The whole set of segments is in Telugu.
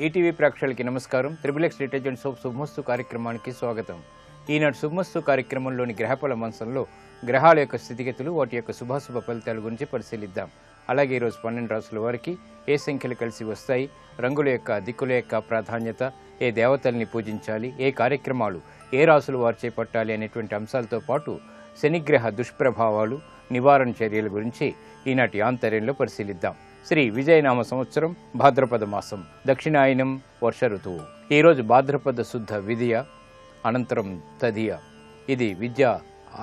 ఈటీవీ ప్రేక్షకులకి నమస్కారం. త్రిబుల్ డిటర్జెంట్ సోప్ శుభమస్తు కార్యక్రమానికి స్వాగతం. ఈనాడు శుభమస్తు కార్యక్రమంలోని గ్రహఫల మంచంలో గ్రహాల యొక్క స్థితిగతులు, వాటి యొక్క శుభాశుభ ఫలితాల గురించి పరిశీలిద్దాం. అలాగే ఈరోజు 12 రాసుల వారికి ఏ సంఖ్యలు కలిసి వస్తాయి, రంగుల యొక్క దిక్కుల యొక్క ప్రాధాన్యత, ఏ దేవతల్ని పూజించాలి, ఏ కార్యక్రమాలు ఏ రాసుల వారు చేపట్టాలి అనేటువంటి అంశాలతో పాటు శనిగ్రహ దుష్ప్రభావాలు, నివారణ చర్యల గురించి ఈనాటి ఆంతర్యంలో పరిశీలిద్దాం. శ్రీ విజయనామ సంవత్సరం భాద్రపద మాసం, దక్షిణాయనం, వర్ష ఋతువు. ఈరోజు భాద్రపద శుద్ధ విధియ, అనంతరం తదియ. ఇది విద్య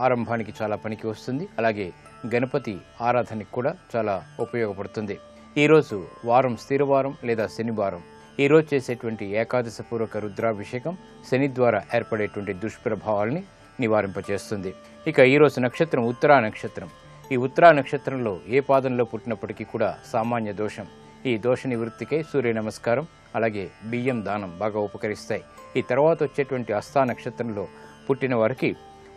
ఆరంభానికి చాలా పనికి వస్తుంది. అలాగే గణపతి ఆరాధనకి కూడా చాలా ఉపయోగపడుతుంది. ఈరోజు వారం స్థిరవారం లేదా శనివారం. ఈరోజు చేసేటువంటి ఏకాదశ పూర్వక రుద్రాభిషేకం శని ద్వారా ఏర్పడేటువంటి దుష్ప్రభావాల్ని నివారింపచేస్తుంది. ఇక ఈరోజు నక్షత్రం ఉత్తరా నక్షత్రం. ఈ ఉత్తరా నక్షత్రంలో ఏ పాదంలో పుట్టినప్పటికీ కూడా సామాన్య దోషం. ఈ దోష నివృత్తికై సూర్య నమస్కారం, అలాగే బియ్యం దానం బాగా ఉపకరిస్తాయి. ఈ తర్వాత వచ్చేటువంటి హస్తా నక్షత్రంలో పుట్టిన వారికి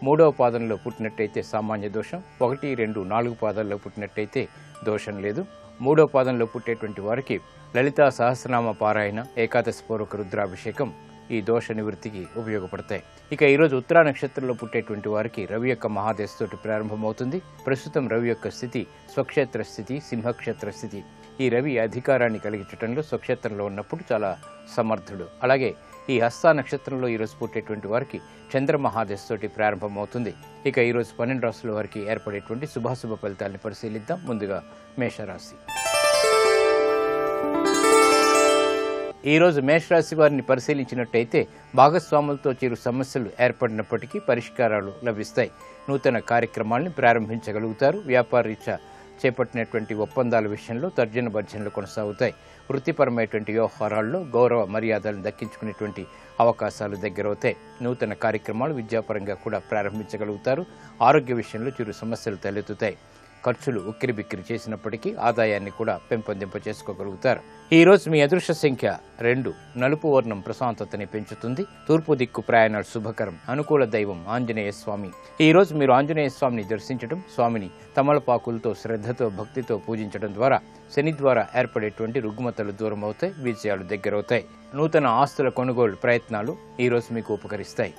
3వ పాదంలో పుట్టినట్టయితే సామాన్య దోషం, 1, 2, 4 పాదాల్లో పుట్టినట్టయితే దోషం లేదు. 3వ పాదంలో పుట్టేటువంటి వారికి లలితా సహస్రనామ పారాయణ, ఏకాదశ పూర్వక రుద్రాభిషేకం ఈ దోష నివృత్తికి ఉపయోగపడతాయి. ఇక ఈరోజు ఉత్తరా నక్షత్రంలో పుట్టేటువంటి వారికి రవి యొక్క మహాదశతోటి ప్రారంభమవుతుంది. ప్రస్తుతం రవి యొక్క స్థితి స్వక్షేత్ర స్థితి, సింహక్షేత్ర స్థితి. ఈ రవి అధికారాన్ని కలిగించడంలో స్వక్షేత్రంలో ఉన్నప్పుడు చాలా సమర్థుడు. అలాగే ఈ హస్తా నక్షత్రంలో ఈరోజు పుట్టేటువంటి వారికి చంద్ర మహాదశతోటి ప్రారంభమవుతుంది. ఇక ఈరోజు 12 రాసుల వారికి ఏర్పడేటువంటి శుభాశుభ ఫలితాలను పరిశీలిద్దాం. ముందుగా మేషరాశి. ఈరోజు మేషరాశి వారిని పరిశీలించినట్టయితే భాగస్వాములతో చిరు సమస్యలు ఏర్పడినప్పటికీ పరిష్కారాలు లభిస్తాయి. నూతన కార్యక్రమాలను ప్రారంభించగలుగుతారు. వ్యాపార రీత్యా చేపట్టినటువంటి ఒప్పందాల విషయంలో తర్జన భర్జనలు కొనసాగుతాయి. వృత్తిపరమైనటువంటి వ్యవహారాల్లో గౌరవ మర్యాదలను దక్కించుకునేటువంటి అవకాశాలు దగ్గరవుతాయి. నూతన కార్యక్రమాలు విద్యాపరంగా కూడా ప్రారంభించగలుగుతారు. ఆరోగ్య విషయంలో చిరు సమస్యలు తలెత్తుతాయి. ఖర్చులు ఉక్కిరిబిక్కిరి చేసినప్పటికీ ఆదాయాన్ని కూడా పెంపొందింప చేసుకోగలుగుతారు. ఈ రోజు మీ అదృష్ట సంఖ్య 2. నలుపు వర్ణం ప్రశాంతతని పెంచుతుంది. తూర్పు దిక్కు ప్రయాణాలు శుభకరం. అనుకూల దైవం ఆంజనేయ స్వామి. ఈ రోజు మీరు ఆంజనేయ స్వామిని దర్శించడం, స్వామిని తమలపాకులతో శ్రద్ధతో భక్తితో పూజించడం ద్వారా శని ద్వారా ఏర్పడేటువంటి రుగ్మతలు దూరం అవుతాయి, విజయాలు దగ్గరవుతాయి. నూతన ఆస్తుల కొనుగోలు ప్రయత్నాలు ఈ రోజు మీకు ఉపకరిస్తాయి.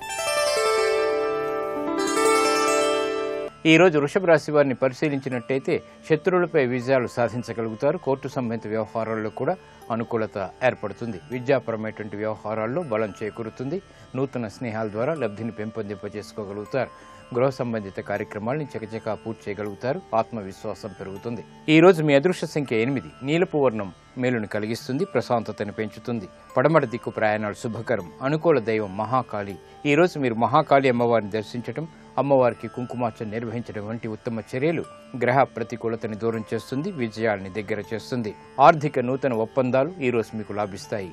ఈ రోజు వృషభ రాశి వారిని పరిశీలించినట్టయితే శత్రువులపై విజయాలు సాధించగలుగుతారు. కోర్టు సంబంధిత వ్యవహారాల్లో కూడా అనుకూలత ఏర్పడుతుంది. విద్యాపరమైనటువంటి వ్యవహారాల్లో బలం చేకూరుతుంది. నూతన స్నేహాల ద్వారా లబ్ధిని పెంపొందింప చేసుకోగలుగుతారు. గృహ సంబంధిత కార్యక్రమాలను చకచకా పూర్తి చేయగలుగుతారు. ఆత్మవిశ్వాసం పెరుగుతుంది. ఈ రోజు మీ అదృష్ట సంఖ్య 8. నీలపు వర్ణం మేలును కలిగిస్తుంది, ప్రశాంతతను పెంచుతుంది. పడమట దిక్కు ప్రయాణాలు శుభకరం. అనుకూల దైవం మహాకాళి. ఈ రోజు మీరు మహాకాళి అమ్మవారిని దర్శించడం, అమ్మవారికి కుంకుమార్చన నిర్వహించడం వంటి ఉత్తమ చర్యలు గ్రహ ప్రతికూలతని దూరం చేస్తుంది, విజయాల్ని దగ్గర చేస్తుంది. ఆర్థిక నూతన ఒప్పందాలు ఈ రోజు మీకు లాభిస్తాయి.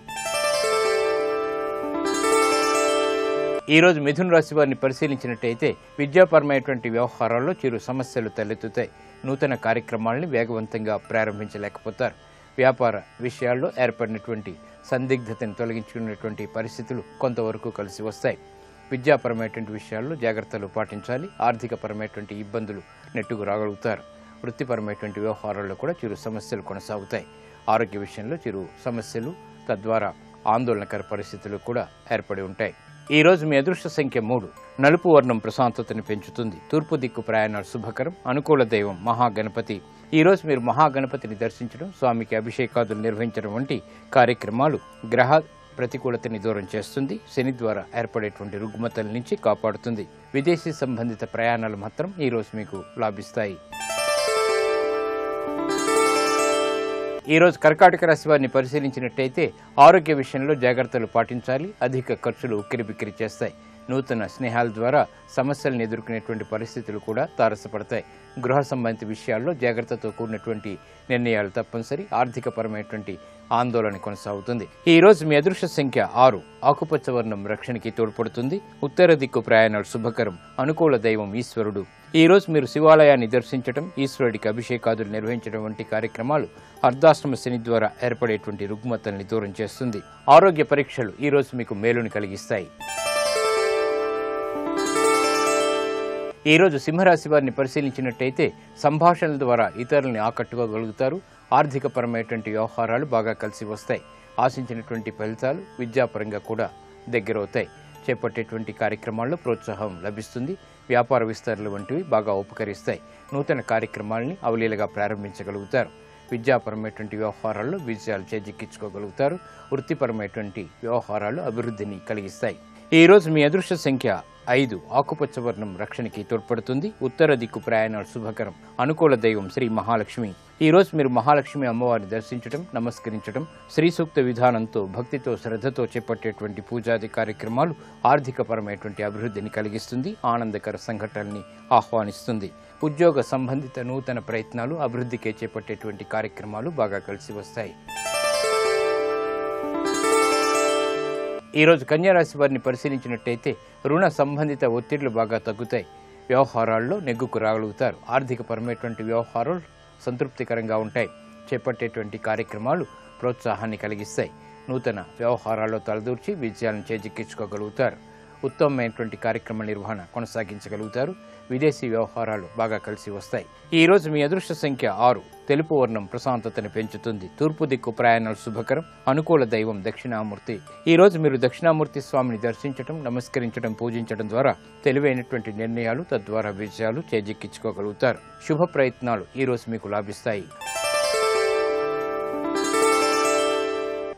ఈ రోజు మిథున రాశి వారిని పరిశీలించినట్టయితే విద్యాపరమైనటువంటి వ్యవహారాల్లో చిరు సమస్యలు తలెత్తుతాయి. నూతన కార్యక్రమాలని వేగవంతంగా ప్రారంభించలేకపోతారు. వ్యాపార విషయాల్లో ఏర్పడినటువంటి సందిగ్ధతను తొలగించుకునేటువంటి పరిస్థితులు కొంతవరకు కలిసి వస్తాయి. విద్యాపరమైనటువంటి విషయాల్లో జాగ్రత్తలు పాటించాలి. ఆర్థికపరమైనటువంటి ఇబ్బందులు నెట్టుకు రాగలుగుతారు. వృత్తిపరమైనటువంటి వ్యవహారాల్లో కూడా చిరు సమస్యలు కొనసాగుతాయి. ఆరోగ్య విషయంలో చిరు సమస్యలు, తద్వారా ఆందోళనకర పరిస్థితులు కూడా ఏర్పడి ఉంటాయి. ఈ రోజు మీ అదృష్ట సంఖ్య 3. నలుపు వర్ణం ప్రశాంతతని పెంచుతుంది. తూర్పు దిక్కు ప్రయాణాలు శుభకరం. అనుకూల దైవం మహాగణపతి. ఈ రోజు మీరు మహాగణపతిని దర్శించడం, స్వామికి అభిషేకాదులు నిర్వహించడం వంటి కార్యక్రమాలు గ్రహ ప్రతికూలతని దూరం చేస్తుంది. శని ద్వారా ఏర్పడేటువంటి రుగ్మతల నుంచి కాపాడుతుంది. విదేశీ సంబంధిత ప్రయాణాలు మాత్రం ఈ రోజు మీకు లాభిస్తాయి. ఈ రోజు కర్కాటక రాశి వారిని పరిశీలించినట్టయితే ఆరోగ్య విషయంలో జాగ్రత్తలు పాటించాలి. అధిక ఖర్చులు ఉక్కిరిబిక్కిరి చేస్తాయి. నూతన స్నేహాల ద్వారా సమస్యలను ఎదుర్కొనేటువంటి పరిస్థితులు కూడా తారసపడతాయి. గృహ సంబంధిత విషయాల్లో జాగ్రత్తతో కూడినటువంటి నిర్ణయాలు తప్పనిసరి. ఆర్థికపరమైనటువంటి ఆందోళన కొనసాగుతుంది. ఈ రోజు మీ అదృష్ట సంఖ్య 6. ఆకుపచ్చ వర్ణం రక్షణకి తోడ్పడుతుంది. ఉత్తర దిక్కు ప్రయాణాలు శుభకరం. అనుకూల దైవం ఈశ్వరుడు. ఈ రోజు మీరు శివాలయాన్ని దర్శించడం, ఈశ్వరుడికి అభిషేకాదులు నిర్వహించడం వంటి కార్యక్రమాలు అర్ధాశ్రమ శని ద్వారా ఏర్పడేటువంటి రుగ్మతల్ని దూరం చేస్తుంది. ఆరోగ్య పరీక్షలు ఈ రోజు మీకు మేలుని కలిగిస్తాయి. ఈ రోజు సింహరాశి వారిని పరిశీలించినట్టయితే సంభాషణల ద్వారా ఇతరులని ఆకట్టుకోగలుగుతారు. ఆర్థికపరమైనటువంటి వ్యవహారాలు బాగా కలిసి వస్తాయి. ఆశించినటువంటి ఫలితాలు విద్యాపరంగా కూడా దగ్గరవుతాయి. చేపట్టేటువంటి కార్యక్రమాల్లో ప్రోత్సాహం లభిస్తుంది. వ్యాపార విస్తరణలు వంటివి బాగా ఉపకరిస్తాయి. నూతన కార్యక్రమాలని అవలీలగా ప్రారంభించగలుగుతారు. విద్యాపరమైనటువంటి వ్యవహారాల్లో విజయాలు చేజిక్కించుకోగలుగుతారు. వృత్తిపరమైనటువంటి వ్యవహారాలు అభివృద్ధిని కలిగిస్తాయి. ఈ రోజు మీ అదృష్ట సంఖ్య 5. ఆకుపచ్చ వర్ణం రక్షణకి తోడ్పడుతుంది. ఉత్తర దిక్కు ప్రయాణాలు శుభకరం. అనుకూల దైవం శ్రీ మహాలక్ష్మి. ఈ రోజు మీరు మహాలక్ష్మి అమ్మవారిని దర్శించడం, నమస్కరించడం, శ్రీ సూక్త విధానంతో భక్తితో శ్రద్ధతో చేపట్టేటువంటి పూజాది కార్యక్రమాలు ఆర్థికపరమైనటువంటి అభివృద్ధిని కలిగిస్తుంది. ఆనందకర సంఘటనల్ని ఆహ్వానిస్తుంది. ఉద్యోగ సంబంధిత నూతన ప్రయత్నాలు అభివృద్ధికే చేపట్టేటువంటి కార్యక్రమాలు బాగా కలిసి వస్తాయి. ఈరోజు కన్యారాశి వారిని పరిశీలించినట్టయితే రుణ సంబంధిత ఒత్తిళ్లు బాగా తగ్గుతాయి. వ్యవహారాల్లో నెగ్గుకు రాగలుగుతారు. ఆర్థికపరమైనటువంటి వ్యవహారాలు సంతృప్తికరంగా ఉంటాయి. చేపట్టేటువంటి కార్యక్రమాలు ప్రోత్సాహాన్ని కలిగిస్తాయి. నూతన వ్యవహారాల్లో తలదూర్చి విజయాలను చేజిక్కించుకోగలుగుతారు. ఉత్తమమైనటువంటి కార్యక్రమ నిర్వహణ కొనసాగించగలుగుతారు. విదేశీ వ్యవహారాలు బాగా కలిసి వస్తాయి. ఈ రోజు మీ అదృష్ట సంఖ్య 6. తెలుపు వర్ణం ప్రశాంతతను పెంచుతుంది. తూర్పు దిక్కు ప్రయాణాలు శుభకరం. అనుకూల దైవం దక్షిణామూర్తి. ఈ రోజు మీరు దక్షిణామూర్తి స్వామిని దర్శించడం, నమస్కరించడం, పూజించడం ద్వారా తెలివైనటువంటి నిర్ణయాలు, తద్వారా విజయాలు చేజిక్కించుకోగలుగుతారు. శుభ ప్రయత్నాలు ఈ రోజు మీకు లాభిస్తాయి.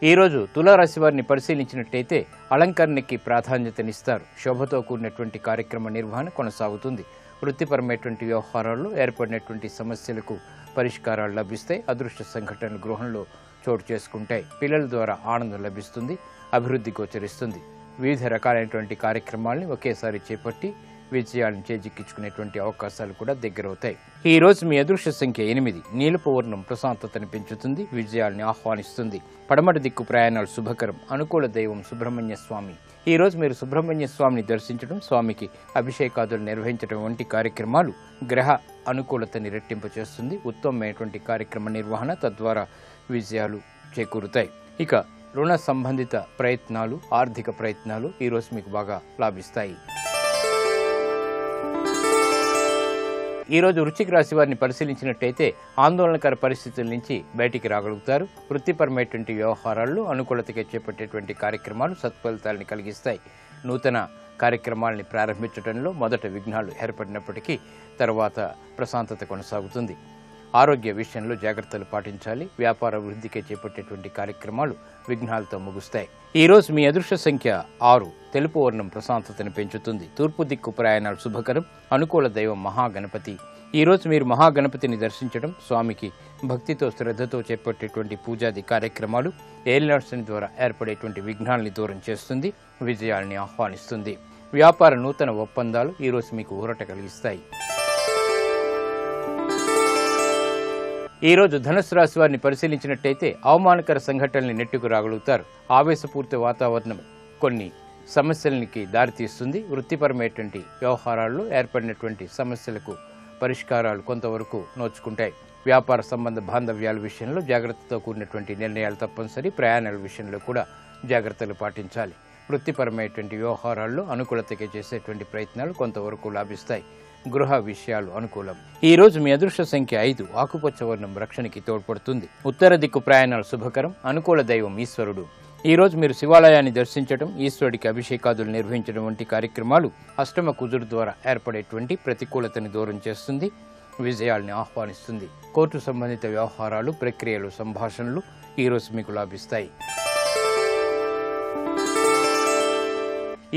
ఈ రోజు తులారాశి వారిని పరిశీలించినట్టయితే అలంకరణకి ప్రాధాన్యతనిస్తారు. శోభతో కూడినటువంటి కార్యక్రమ నిర్వహణ కొనసాగుతుంది. వృత్తిపరమైనటువంటి వ్యవహారాల్లో ఏర్పడినటువంటి సమస్యలకు పరిష్కారాలు లభిస్తాయి. అదృష్ట సంఘటనలు గృహంలో చోటు చేసుకుంటాయి. పిల్లల ద్వారా ఆనందం లభిస్తుంది. అభివృద్ధి గోచరిస్తుంది. వివిధ రకాలైనటువంటి కార్యక్రమాలని ఒకేసారి చేపట్టి విజయాలను చేజిక్కించుకునేటువంటి అవకాశాలు కూడా దగ్గరవుతాయి. ఈ రోజు మీ అదృష్ట సంఖ్య 8. నీలపు వర్ణం ప్రశాంతతను పెంచుతుంది. విజయాల్ని ఆహ్వానిస్తుంది. పడమటి దిక్కు ప్రయాణాలు శుభకరం. అనుకూల దైవం సుబ్రహ్మణ్య స్వామి. ఈ రోజు మీరు సుబ్రహ్మణ్య స్వామిని దర్శించడం, స్వామికి అభిషేకాదులు నిర్వహించడం వంటి కార్యక్రమాలు గ్రహ అనుకూలతని రెట్టింపు చేస్తుంది. ఉత్తమమైనటువంటి కార్యక్రమ నిర్వహణ, తద్వారా విజయాలు చేకూరుతాయి. ఇక రుణ సంబంధిత ప్రయత్నాలు, ఆర్థిక ప్రయత్నాలు ఈ రోజు మీకు బాగా లాభిస్తాయి. ఈ రోజు వృశ్చిక రాశి వారిని పరిశీలించినట్టయితే ఆందోళనకర పరిస్థితుల నుంచి బయటికి రాగలుగుతారు. వృత్తిపరమైనటువంటి వ్యవహారాల్లో అనుకూలతగా చేపట్టేటువంటి కార్యక్రమాలు సత్ఫలితాలను కలిగిస్తాయి. నూతన కార్యక్రమాలని ప్రారంభించడంలో మొదట విఘ్నాలు ఏర్పడినప్పటికీ తర్వాత ప్రశాంతత కొనసాగుతుంది. ఆరోగ్య విషయంలో జాగ్రత్తలు పాటించాలి. వ్యాపార వృద్ధికి చేపట్టేటువంటి కార్యక్రమాలు విఘ్నాలతో ముగుస్తాయి. ఈ రోజు మీ అదృష్ట సంఖ్య 6. తెలుపు వర్ణం ప్రశాంతతను పెంచుతుంది. తూర్పు దిక్కు ప్రయాణాలు శుభకరం. అనుకూల దైవం మహాగణపతి. ఈ రోజు మీరు మహాగణపతిని దర్శించడం, స్వామికి భక్తితో శ్రద్ధతో చేపట్టేటువంటి పూజాది కార్యక్రమాలు ఏలినాడ్స్ ద్వారా ఏర్పడేటువంటి విఘ్నాల్ని దూరం చేస్తుంది. విజయాల్ని ఆహ్వానిస్తుంది. వ్యాపార నూతన ఒప్పందాలు ఈ రోజు మీకు ఊరట కలిగిస్తాయి. ఈ రోజు ధనుసు రాశి వారిని పరిశీలించినట్టయితే అవమానకర సంఘటనల్ని నెట్టుకు రాగలుగుతారు. ఆవేశపూరిత వాతావరణం కొన్ని సమస్యలకి దారితీస్తుంది. వృత్తిపరమైనటువంటి వ్యవహారాల్లో ఏర్పడినటువంటి సమస్యలకు పరిష్కారాలు కొంతవరకు నోచుకుంటాయి. వ్యాపార సంబంధ బాంధవ్యాల విషయంలో జాగ్రత్తతో కూడినటువంటి నిర్ణయాలు తప్పనిసరి. ప్రయాణాల విషయంలో కూడా జాగ్రత్తలు పాటించాలి. వృత్తిపరమైనటువంటి వ్యవహారాల్లో అనుకూలతగా చేసేటువంటి ప్రయత్నాలు కొంతవరకు లాభిస్తాయి. గృహ విషయాలు అనుకూలం. ఈ రోజు మీ అదృష్ట సంఖ్య 5. ఆకుపచ్చ వర్ణం రక్షణకి తోడ్పడుతుంది. ఉత్తర దిక్కు ప్రయాణాలు శుభకరం. అనుకూల దైవం ఈశ్వరుడు. ఈ రోజు మీరు శివాలయాన్ని దర్శించడం, ఈశ్వరుడికి అభిషేకాదులు నిర్వహించడం వంటి కార్యక్రమాలు అష్టమ కుజుడు ద్వారా ఏర్పడేటువంటి ప్రతికూలతని దూరం చేస్తుంది. విజయాల్ని ఆహ్వానిస్తుంది. కోర్టు సంబంధిత వ్యవహారాలు, ప్రక్రియలు, సంభాషణలు ఈ రోజు మీకు లాభిస్తాయి.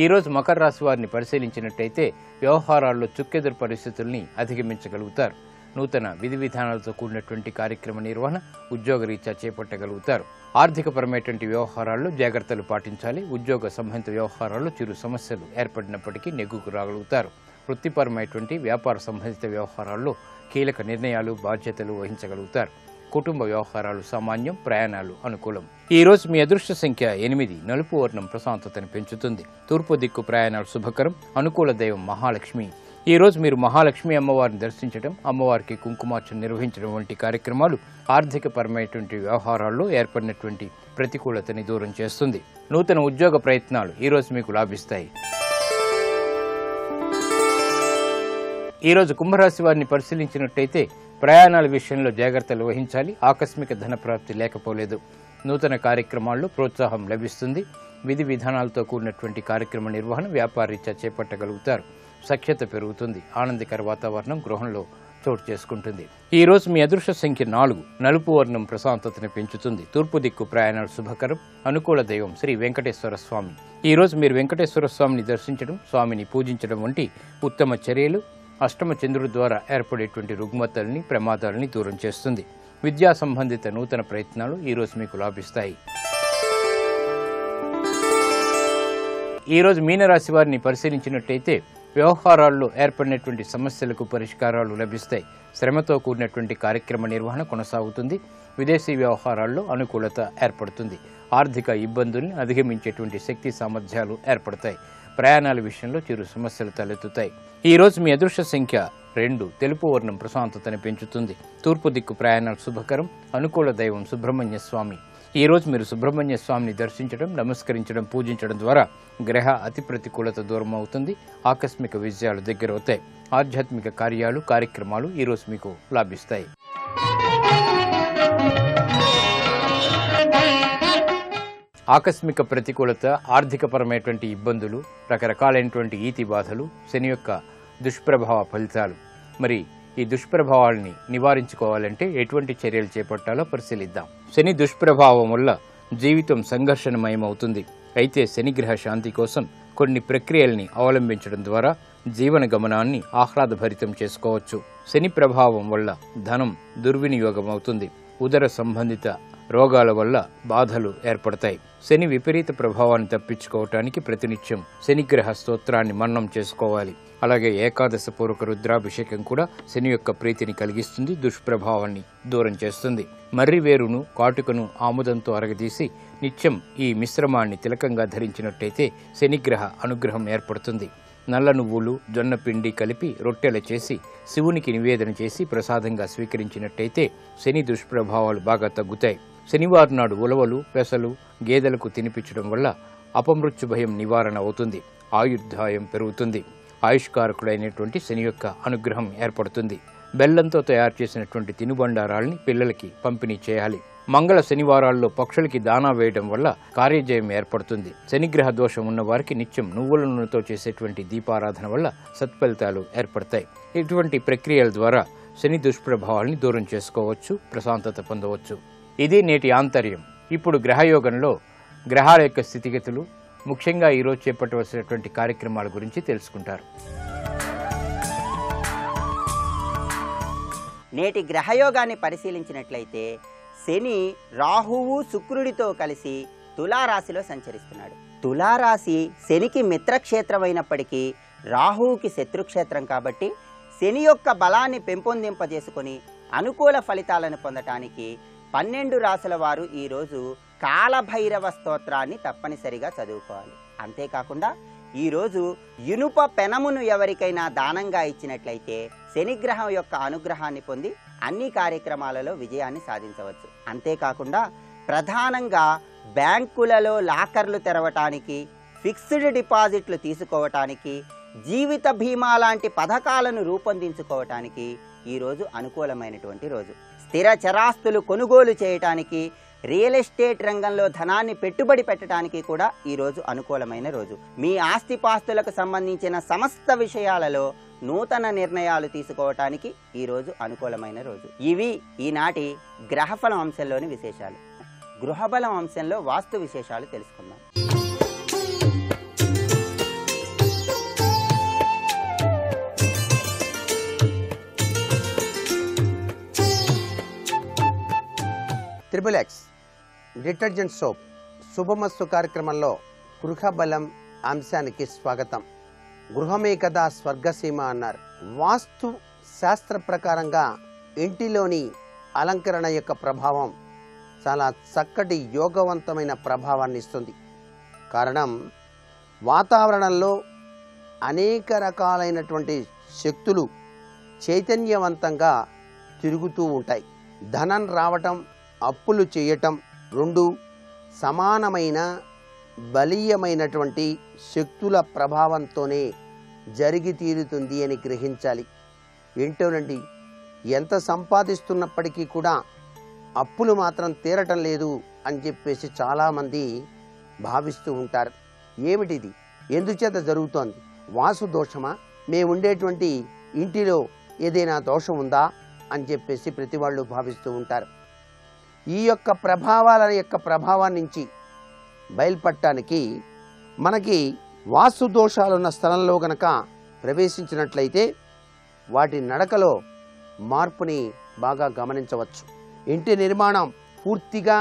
ఈ రోజు మకర రాశి వారిని పరిశీలించినట్టయితే వ్యవహారాల్లో చుక్కెదురు పరిస్థితుల్ని అధిగమించగలుగుతారు. నూతన విధి విధానాలతో కూడినటువంటి కార్యక్రమ నిర్వహణ ఉద్యోగరీత్యా చేపట్టగలుగుతారు. ఆర్థికపరమైనటువంటి వ్యవహారాల్లో జాగ్రత్తలు పాటించాలి. ఉద్యోగ సంబంధిత వ్యవహారాల్లో చిరు సమస్యలు ఏర్పడినప్పటికీ నెగ్గుకు రాగలుగుతారు. వృత్తిపరమైనటువంటి వ్యాపార సంబంధిత వ్యవహారాల్లో కీలక నిర్ణయాలు, బాధ్యతలు వహించగలుగుతారు. కుటుంబ వ్యవహారాలు సామాన్యం. ప్రయాణాలు అనుకూలం. ఈ రోజు మీ అదృష్ట సంఖ్య 8. నలుపు వర్ణం ప్రశాంతతను పెంచుతుంది. తూర్పు దిక్కు ప్రయాణాలు శుభకరం. అనుకూల దైవం మహాలక్ష్మి. ఈ రోజు మీరు మహాలక్ష్మి అమ్మవారిని దర్శించడం, అమ్మవారికి కుంకుమార్చన నిర్వహించడం వంటి కార్యక్రమాలు ఆర్థికపరమైనటువంటి వ్యవహారాల్లో ఏర్పడినటువంటి ప్రతికూలతని దూరం చేస్తుంది. నూతన ఉద్యోగ ప్రయత్నాలు ఈ రోజు మీకు లాభిస్తాయి. ఈ రోజు కుంభరాశి వారిని పరిశీలించినట్టయితే ప్రయాణాల విషయంలో జాగ్రత్తలు వహించాలి. ఆకస్మిక ధన ప్రాప్తి లేకపోలేదు. నూతన కార్యక్రమాల్లో ప్రోత్సాహం లభిస్తుంది. విధి విధానాలతో కూడినటువంటి కార్యక్రమ నిర్వహణ వ్యాపారరీత్యా చేపట్టగలుగుతారు. సఖ్యత పెరుగుతుంది. ఆనందకర వాతావరణం గృహంలో చోటు చేసుకుంటుంది. ఈ రోజు మీ అదృష్ట సంఖ్య 4. నలుపు వర్ణం ప్రశాంతతను పెంచుతుంది. తూర్పు దిక్కు ప్రయాణాలు శుభకరం. అనుకూల దైవం శ్రీ వెంకటేశ్వర స్వామి. ఈ రోజు మీరు వెంకటేశ్వర స్వామిని దర్శించడం, స్వామిని పూజించడం వంటి ఉత్తమ చర్యలు అష్టమ చంద్రుడి ద్వారా ఏర్పడేటువంటి రుగ్మతల్ని, ప్రమాదాలని దూరం చేస్తుంది. విద్యా సంబంధిత నూతన ప్రయత్నాలు ఈ రోజు మీకు లాభిస్తాయి. ఈ రోజు మీనరాశి వారిని పరిశీలించినట్టయితే వ్యవహారాల్లో ఏర్పడినటువంటి సమస్యలకు పరిష్కారాలు లభిస్తాయి. శ్రమతో కూడినటువంటి కార్యక్రమ నిర్వహణ కొనసాగుతుంది. విదేశీ వ్యవహారాల్లో అనుకూలత ఏర్పడుతుంది. ఆర్థిక ఇబ్బందుల్ని అధిగమించేటువంటి శక్తి సామర్థ్యాలు ఏర్పడతాయి. ప్రయాణాల విషయంలో చిరు సమస్యలు తలెత్తుతాయి. ఈ రోజు మీ అదృష్ట సంఖ్య 2. తెలుపు వర్ణం ప్రశాంతతను పెంచుతుంది. తూర్పు దిక్కు ప్రయాణాలు శుభకరం. అనుకూల దైవం సుబ్రహ్మణ్య స్వామి. ఈ రోజు మీరు సుబ్రహ్మణ్య స్వామిని దర్శించడం, నమస్కరించడం, పూజించడం ద్వారా గ్రహ అతి ప్రతికూలత దూరం అవుతుంది. ఆకస్మిక విజయాలు దగ్గరవుతాయి. ఆధ్యాత్మిక కార్యాలు, కార్యక్రమాలు ఈ రోజు మీకు లాభిస్తాయి. ఆకస్మిక ప్రతికూలత, ఆర్థికపరమైనటువంటి ఇబ్బందులు, రకరకాలైనటువంటి ఈతి బాధలు, శని యొక్క దుష్ప్రభావ ఫలితాలు. మరి ఈ దుష్ప్రభావాల్ని నివారించుకోవాలంటే ఎటువంటి చర్యలు చేపట్టాలో పరిశీలిద్దాం. శని దుష్ప్రభావం వల్ల జీవితం సంఘర్షణమయమవుతుంది. అయితే శనిగ్రహ శాంతి కోసం కొన్ని ప్రక్రియల్ని అవలంబించడం ద్వారా జీవన గమనాన్ని ఆహ్లాదభరితం చేసుకోవచ్చు. శని ప్రభావం వల్ల ధనం దుర్వినియోగం అవుతుంది. ఉదర సంబంధిత రోగాల వల్ల బాధలు ఏర్పడతాయి. శని విపరీత ప్రభావాన్ని తప్పించుకోవటానికి ప్రతినిత్యం శనిగ్రహ స్తోత్రాన్ని మన్నం చేసుకోవాలి. అలాగే ఏకాదశ పూర్వక రుద్రాభిషేకం కూడా శని యొక్క ప్రీతిని కలిగిస్తుంది, దుష్ప్రభావాన్ని దూరం చేస్తుంది. మర్రి వేరును, కాటుకను ఆముదంతో అరగదీసి నిత్యం ఈ మిశ్రమాన్ని తిలకంగా ధరించినట్టయితే శనిగ్రహ అనుగ్రహం ఏర్పడుతుంది. నల్ల నువ్వులు, జొన్న పిండి కలిపి రొట్టెల చేసి శివునికి నివేదన చేసి ప్రసాదంగా స్వీకరించినట్టయితే శని దుష్ప్రభావాలు బాగా తగ్గుతాయి. శనివారం నాడు ఉలవలు, పెసలు గేదెలకు తినిపించడం వల్ల అపమృత్యు భయం నివారణ అవుతుంది. ఆయుర్దాయం పెరుగుతుంది. ఆయుష్కారకుడైనటువంటి శని యొక్క అనుగ్రహం ఏర్పడుతుంది. బెల్లంతో తయారు చేసినటువంటి తినుబండారాల్ని పిల్లలకి పంపిణీ చేయాలి. మంగళ శనివారాల్లో పక్షులకి దానా వేయడం వల్ల కార్యజయం ఏర్పడుతుంది. శనిగ్రహ దోషం ఉన్న వారికి నిత్యం నువ్వుల నూనెతో చేసేటువంటి దీపారాధన వల్ల సత్ఫలితాలు ఏర్పడతాయి. ఇటువంటి ప్రక్రియల ద్వారా శని దుష్ప్రభావాల్ని దూరం చేసుకోవచ్చు, ప్రశాంతత పొందవచ్చు. ఇది నేటి ఆంతర్యం. ఇప్పుడు గ్రహయోగంలో గ్రహాల యొక్క స్థితిగతులు, ముఖ్యంగా ఈరోజు చేపట్టవలసినటువంటి కార్యక్రమాల గురించి తెలుసుకుంటారు. నేటి గ్రహయోగాన్ని పరిశీలించినట్లయితే శని రాహువు శుక్రుడితో కలిసి తులారాశిలో సంచరిస్తున్నాడు. తులారాశి శనికి మిత్రక్షేత్రమైనప్పటికీ రాహువుకి శత్రుక్షేత్రం కాబట్టి శని యొక్క బలాన్ని పెంపొందింపజేసుకొని అనుకూల ఫలితాలను పొందటానికి 12 రాశుల వారు ఈరోజు కాలభైరవ స్తోత్రాన్ని తప్పనిసరిగా చదువుకోవాలి. అంతేకాకుండా ఈరోజు ఇనుప పెనమును ఎవరికైనా దానంగా ఇచ్చినట్లయితే శనిగ్రహం యొక్క అనుగ్రహాన్ని పొంది అన్ని కార్యక్రమాలలో విజయాన్ని సాధించవచ్చు. అంతేకాకుండా ప్రధానంగా బ్యాంకులలో లాకర్లు తెరవటానికి, ఫిక్స్డ్ డిపాజిట్లు తీసుకోవటానికి, జీవిత బీమా లాంటి పథకాలను రూపొందించుకోవటానికి ఈరోజు అనుకూలమైనటువంటి రోజు. స్థిర చరాస్తులు కొనుగోలు చేయటానికి, రియల్ ఎస్టేట్ రంగంలో ధనాన్ని పెట్టుబడి పెట్టడానికి కూడా ఈరోజు అనుకూలమైన రోజు. మీ ఆస్తిపాస్తులకు సంబంధించిన సమస్త విషయాలలో నూతన నిర్ణయాలు తీసుకోవటానికి ఈరోజు అనుకూలమైన రోజు. ఇవి ఈనాటి గ్రహఫలం అంశంలోని విశేషాలు. గృహబలం అంశంలో వాస్తు విశేషాలు తెలుసుకుందాం. XXX డిటర్జెంట్ సోప్ శుభమస్తు కార్యక్రమంలో గృహబలం అంశానికి స్వాగతం. గృహమే కదా స్వర్గసీమ అన్నారు. వాస్తు శాస్త్ర ప్రకారంగా ఇంటిలోని అలంకరణ యొక్క ప్రభావం చాలా చక్కటి యోగవంతమైన ప్రభావాన్ని ఇస్తుంది. కారణం వాతావరణంలో అనేక రకాలైనటువంటి శక్తులు చైతన్యవంతంగా తిరుగుతూ ఉంటాయి. ధనం రావటం, అప్పులు చేయటం రెండు సమానమైన బలీయమైనటువంటి శక్తుల ప్రభావంతోనే జరిగి తీరుతుంది అని గ్రహించాలి. ఏంటోనండి, ఎంత సంపాదిస్తున్నప్పటికీ కూడా అప్పులు మాత్రం తీరటం లేదు అని చెప్పేసి చాలామంది భావిస్తూ ఉంటారు. ఏమిటిది, ఎందుచేత జరుగుతోంది? వాసు దోషమా? మేము ఉండేటువంటి ఇంటిలో ఏదైనా దోషం ఉందా అని చెప్పేసి ప్రతి వాళ్ళు భావిస్తూ ఉంటారు. ఈ యొక్క ప్రభావాన్ని నుంచి బయలుపడటానికి మనకి వాస్తు దోషాలున్న స్థలంలో గనక ప్రవేశించినట్లయితే వాటి నడకలో మార్పుని బాగా గమనించవచ్చు. ఇంటి నిర్మాణం పూర్తిగా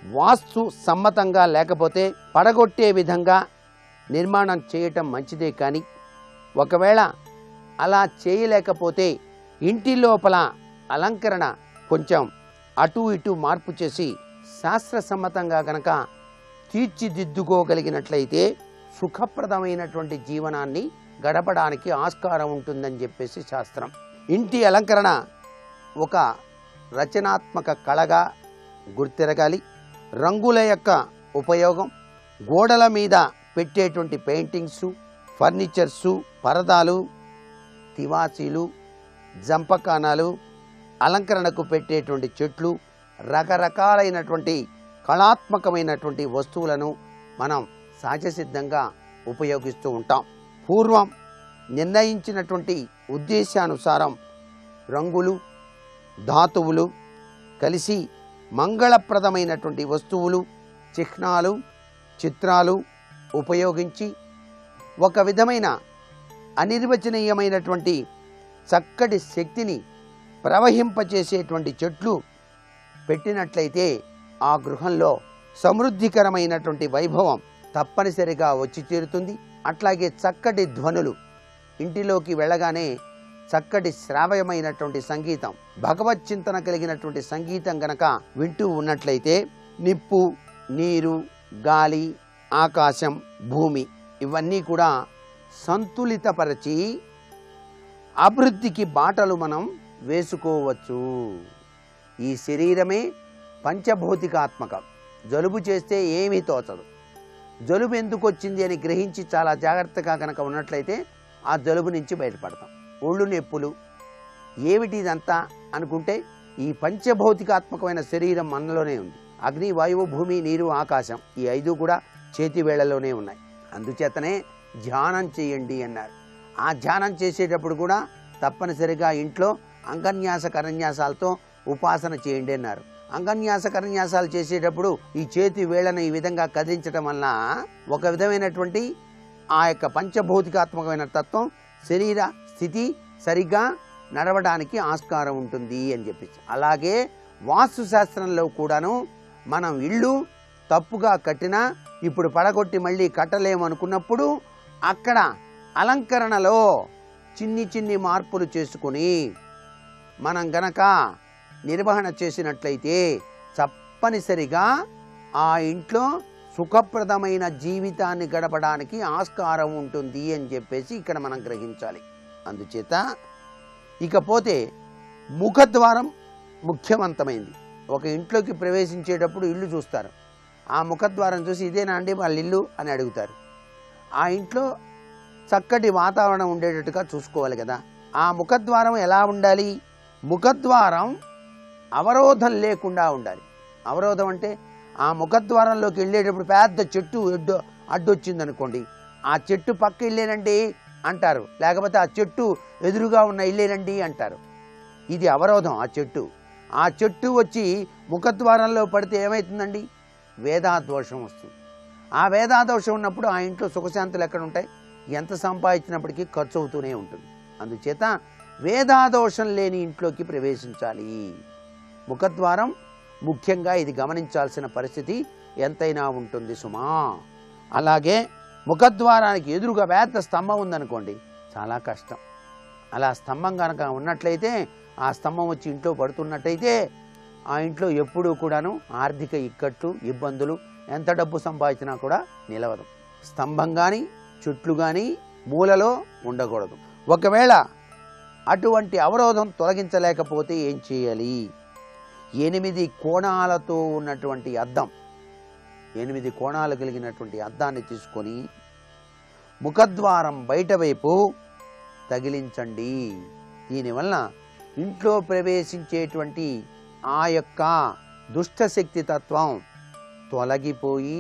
వాస్తు సమ్మతంగా లేకపోతే పడగొట్టే విధంగా నిర్మాణం చేయటం మంచిదే. కానీ ఒకవేళ అలా చేయలేకపోతే ఇంటి లోపల అలంకరణ కొంచెం అటు ఇటు మార్పు చేసి శాస్త్రసమ్మతంగా గనక తీర్చిదిద్దుకోగలిగినట్లయితే సుఖప్రదమైనటువంటి జీవనాన్ని గడపడానికి ఆస్కారం ఉంటుందని చెప్పేసి శాస్త్రం. ఇంటి అలంకరణ ఒక రచనాత్మక కళగా గుర్తిరగాలి. రంగుల యొక్క ఉపయోగం, గోడల మీద పెట్టేటువంటి పెయింటింగ్సు, ఫర్నిచర్సు, పరదాలు, తివాచీలు, జంపకానాలు, అలంకరణకు పెట్టేటువంటి చెట్లు, రకరకాలైనటువంటి కళాత్మకమైనటువంటి వస్తువులను మనం సహజసిద్ధంగా ఉపయోగిస్తూ ఉంటాం. పూర్వం నిర్ణయించినటువంటి ఉద్దేశానుసారం రంగులు, ధాతువులు కలిసి మంగళప్రదమైనటువంటి వస్తువులు, చిహ్నాలు, చిత్రాలు ఉపయోగించి ఒక విధమైన అనిర్వచనీయమైనటువంటి చక్కటి శక్తిని ప్రవహింపచేసేటువంటి చెట్లు పెట్టినట్లయితే ఆ గృహంలో సమృద్ధికరమైనటువంటి వైభవం తప్పనిసరిగా వచ్చి తీరుతుంది. అట్లాగే చక్కటి ధ్వనులు, ఇంటిలోకి వెళ్ళగానే చక్కటి శ్రావ్యమైనటువంటి సంగీతం, భగవత్ చింతన కలిగినటువంటి సంగీతం గనక వింటూ ఉన్నట్లయితే నిప్పు, నీరు, గాలి, ఆకాశం, భూమి ఇవన్నీ కూడా సంతులితపరచి అభివృద్ధికి బాటలు మనం వేసుకోవచ్చు. ఈ శరీరమే పంచభౌతికాత్మకం. జలుబు చేస్తే ఏమీ తోచదు. జలుబు ఎందుకు వచ్చింది అని గ్రహించి చాలా జాగ్రత్తగా కనుక ఉన్నట్లయితే ఆ జలుబు నుంచి బయటపడతాం. ఒళ్ళు నొప్పులు ఏమిటి ఇదంతా అనుకుంటే ఈ పంచభౌతికాత్మకమైన శరీరం మనలోనే ఉంది. అగ్ని, వాయువు, భూమి, నీరు, ఆకాశం ఈ 5 కూడా చేతి వేళ్లలోనే ఉన్నాయి. అందుచేతనే ధ్యానం చేయండి అన్నారు. ఆ ధ్యానం చేసేటప్పుడు కూడా తప్పనిసరిగా ఇంట్లో అంగన్యాస కరన్యాసాలతో ఉపాసన చేయండి అన్నారు. అంగన్యాస కరన్యాసాలు చేసేటప్పుడు ఈ చేతి వేళ్లను ఈ విధంగా కదిలించడం వల్ల ఒక విధమైనటువంటి ఆ యొక్క పంచభౌతికాత్మకమైన తత్వం శరీర స్థితి సరిగ్గా నడవడానికి ఆస్కారం ఉంటుంది అని చెప్పేసి. అలాగే వాస్తు శాస్త్రంలో కూడాను మనం ఇల్లు తప్పుగా కట్టినా ఇప్పుడు పడగొట్టి మళ్ళీ కట్టలేమనుకున్నప్పుడు అక్కడ అలంకరణలో చిన్ని మార్పులు చేసుకుని మనం గనక నిర్వహణ చేసినట్లయితే తప్పనిసరిగా ఆ ఇంట్లో సుఖప్రదమైన జీవితాన్ని గడపడానికి ఆస్కారం ఉంటుంది అని చెప్పేసి ఇక్కడ మనం గ్రహించాలి. అందుచేత ఇకపోతే ముఖద్వారం ముఖ్యవంతమైంది. ఒక ఇంట్లోకి ప్రవేశించేటప్పుడు ఇల్లు చూస్తారు. ఆ ముఖద్వారం చూసి ఇదేనా అండి వాళ్ళ ఇల్లు అని అడుగుతారు. ఆ ఇంట్లో చక్కటి వాతావరణం ఉండేటట్టుగా చూసుకోవాలి కదా. ఆ ముఖద్వారం ఎలా ఉండాలి? ముఖద్వారం అవరోధం లేకుండా ఉండాలి. అవరోధం అంటే ఆ ముఖద్వారంలోకి వెళ్ళేటప్పుడు పెద్ద చెట్టు అడ్డొచ్చిందనుకోండి, ఆ చెట్టు పక్క ఇల్లేనండి అంటారు, లేకపోతే ఆ చెట్టు ఎదురుగా ఉన్న ఇల్లేనండి అంటారు. ఇది అవరోధం. ఆ చెట్టు వచ్చి ముఖద్వారంలో పడితే ఏమవుతుందండి? వేదాదోషం వస్తుంది. ఆ వేదాదోషం ఉన్నప్పుడు ఆ ఇంట్లో సుఖశాంతులు ఎక్కడ ఉంటాయి? ఎంత సంపాదించినప్పటికీ ఖర్చు అవుతూనే ఉంటుంది. అందుచేత వేదాదోషం లేని ఇంట్లోకి ప్రవేశించాలి. ముఖద్వారం ముఖ్యంగా ఇది గమనించాల్సిన పరిస్థితి ఎంతైనా ఉంటుంది సుమా. అలాగే ముఖద్వారానికి ఎదురుగా పెద్ద స్తంభం ఉందనుకోండి, చాలా కష్టం. అలా స్తంభం కనుక ఉన్నట్లయితే ఆ స్తంభం వచ్చి ఇంట్లో పడుతున్నట్టయితే ఆ ఇంట్లో ఎప్పుడూ కూడాను ఆర్థిక ఇక్కట్లు, ఇబ్బందులు, ఎంత డబ్బు సంపాదించినా కూడా నిలవదు. స్తంభం కానీ చెట్లు కానీ మూలలో ఉండకూడదు. ఒకవేళ అటువంటి అవరోధం తొలగించలేకపోతే ఏం చేయాలి? 8 కోణాలతో ఉన్నటువంటి అద్దం, 8 కోణాలు కలిగినటువంటి అద్దాన్ని తీసుకొని ముఖద్వారం బయట వైపు తగిలించండి. దీనివల్ల ఇంట్లో ప్రవేశించేటువంటి ఆ యొక్క దుష్టశక్తి తత్వం తొలగిపోయి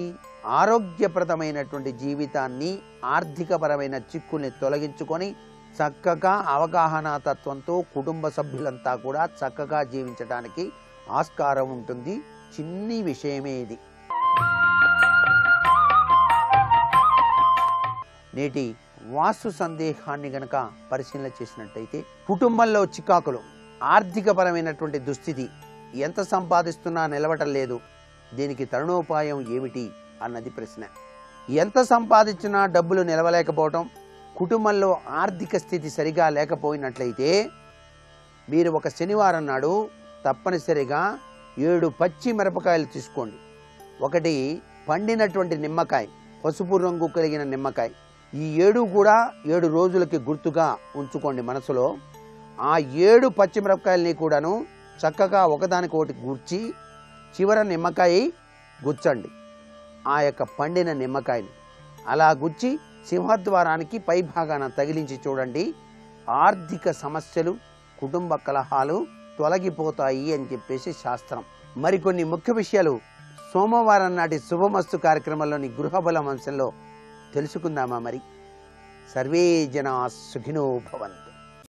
ఆరోగ్యప్రదమైనటువంటి జీవితాన్ని, ఆర్థికపరమైన చిక్కుల్ని తొలగించుకొని చక్కగా అవగాహన తత్వంతో కుటుంబ సభ్యులంతా కూడా చక్కగా జీవించడానికి ఆస్కారం ఉంటుంది. చిన్ని విషయమే ఇది. నేటి వాస్తు సందేహాన్ని గనక పరిశీలన చేసినట్టయితే, కుటుంబంలో చికాకులు, ఆర్థికపరమైనటువంటి దుస్థితి, ఎంత సంపాదిస్తున్నా నిలవటం లేదు, దీనికి తరుణోపాయం ఏమిటి అన్నది ప్రశ్న. ఎంత సంపాదించినా డబ్బులు నిలవలేకపోవటం, కుటుంబంలో ఆర్థిక స్థితి సరిగా లేకపోయినట్లయితే మీరు ఒక శనివారం నాడు తప్పనిసరిగా 7 పచ్చి మిరపకాయలు తీసుకోండి. ఒకటి పండినటువంటి నిమ్మకాయ, పసుపు రంగు కలిగిన నిమ్మకాయ. ఈ 7 కూడా 7 రోజులకి గుర్తుగా ఉంచుకోండి మనసులో. ఆ 7 పచ్చిమిరపకాయలని కూడాను చక్కగా ఒకదానికొకటి గుర్చి చివర నిమ్మకాయ గుచ్చండి. ఆ యొక్క పండిన నిమ్మకాయని అలా గుచ్చి సింహద్వారానికి పై భాగాన తగిలించి చూడండి. ఆర్థిక సమస్యలు, కుటుంబ కలహాలు తొలగిపోతాయి అని చెప్పేసి శాస్త్రం. మరికొన్ని ముఖ్య విషయాలు సోమవారం నాటి శుభమస్తు కార్యక్రమంలోని గృహబలం అంశంలో తెలుసుకుందామా? మరి సర్వే జనా సుఖినో భవంతు.